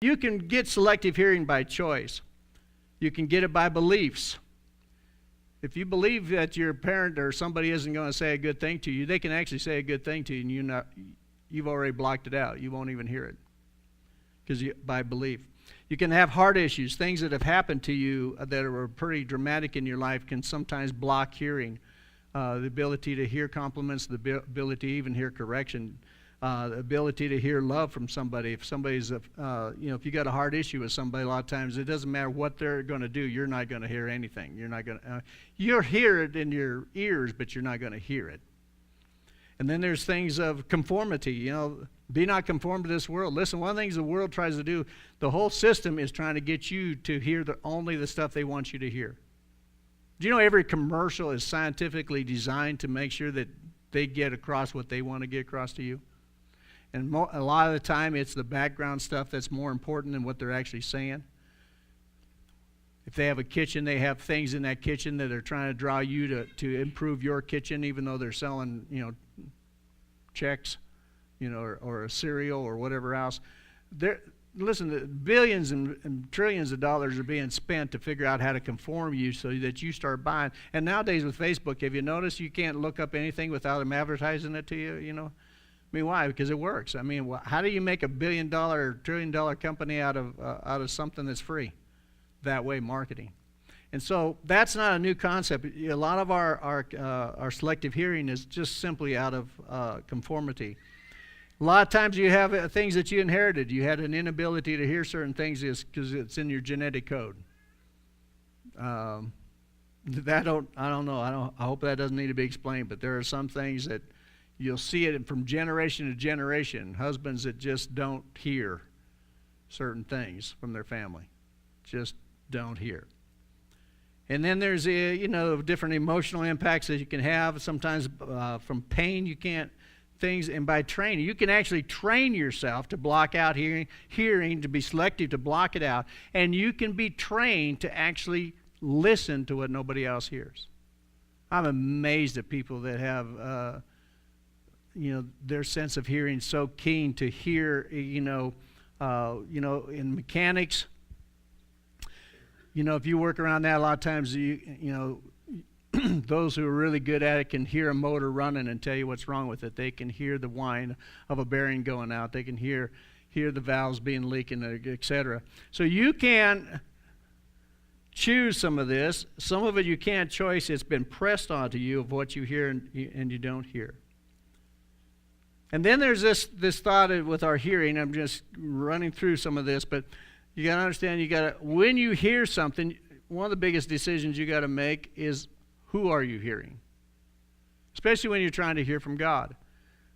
You can get selective hearing by choice. You can get it by beliefs. If you believe that your parent or somebody isn't going to say a good thing to you, they can actually say a good thing to you, and you've already blocked it out. You won't even hear it because by belief. You can have heart issues. Things that have happened to you that are pretty dramatic in your life can sometimes block hearing. The ability to hear compliments, the ability to even hear correction, the ability to hear love from somebody. If somebody's, if you got a hard issue with somebody, a lot of times it doesn't matter what they're going to do. You're not going to hear anything. You're not going to. You'll hear it in your ears, but you're not going to hear it. And then there's things of conformity. Be not conformed to this world. Listen, one of the things the world tries to do, the whole system is trying to get you to hear only the stuff they want you to hear. Do you know every commercial is scientifically designed to make sure that they get across what they want to get across to you? And a lot of the time, it's the background stuff that's more important than what they're actually saying. If they have a kitchen, they have things in that kitchen that are trying to draw you to improve your kitchen, even though they're selling, checks, or a cereal or whatever else. Listen, billions and trillions of dollars are being spent to figure out how to conform you so that you start buying. And nowadays with Facebook, have you noticed you can't look up anything without them advertising it to you? I mean, why? Because it works. I mean, how do you make $1 billion, $1 trillion company out of something that's free? That way, marketing. And so that's not a new concept. A lot of our selective hearing is just simply out of conformity. A lot of times you have things that you inherited. You had an inability to hear certain things because it's in your genetic code. I don't know. I hope that doesn't need to be explained. But there are some things that you'll see it from generation to generation. Husbands that just don't hear certain things from their family, just don't hear. And then there's different emotional impacts that you can have. Sometimes from pain you can't. Things, and by training, you can actually train yourself to block out hearing, to be selective, to block it out, and you can be trained to actually listen to what nobody else hears. I'm amazed at people that have, their sense of hearing so keen to hear, in mechanics. If you work around that, a lot of times those who are really good at it can hear a motor running and tell you what's wrong with it. They can hear the whine of a bearing going out. They can hear the valves being leaking, etc. So you can choose some of this. Some of it you can't choice. It's been pressed onto you of what you hear and you don't hear. And then there's this thought with our hearing. I'm just running through some of this, but you got to understand, when you hear something, one of the biggest decisions you got to make is, who are you hearing? Especially when you're trying to hear from God.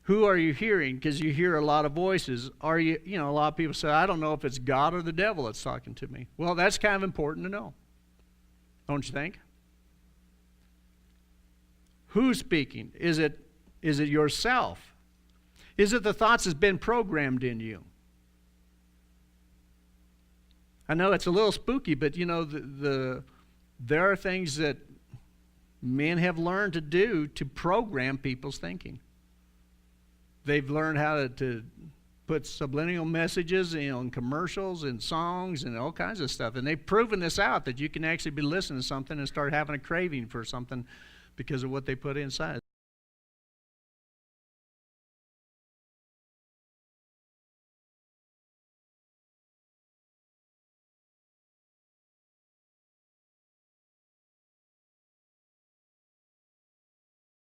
Who are you hearing? Because you hear a lot of voices. A lot of people say, I don't know if it's God or the devil that's talking to me. Well, that's kind of important to know. Don't you think? Who's speaking? Is it yourself? Is it the thoughts that's been programmed in you? I know it's a little spooky, but there are things that men have learned to do to program people's thinking. They've learned how to put subliminal messages in commercials and songs and all kinds of stuff. And they've proven this out, that you can actually be listening to something and start having a craving for something because of what they put inside.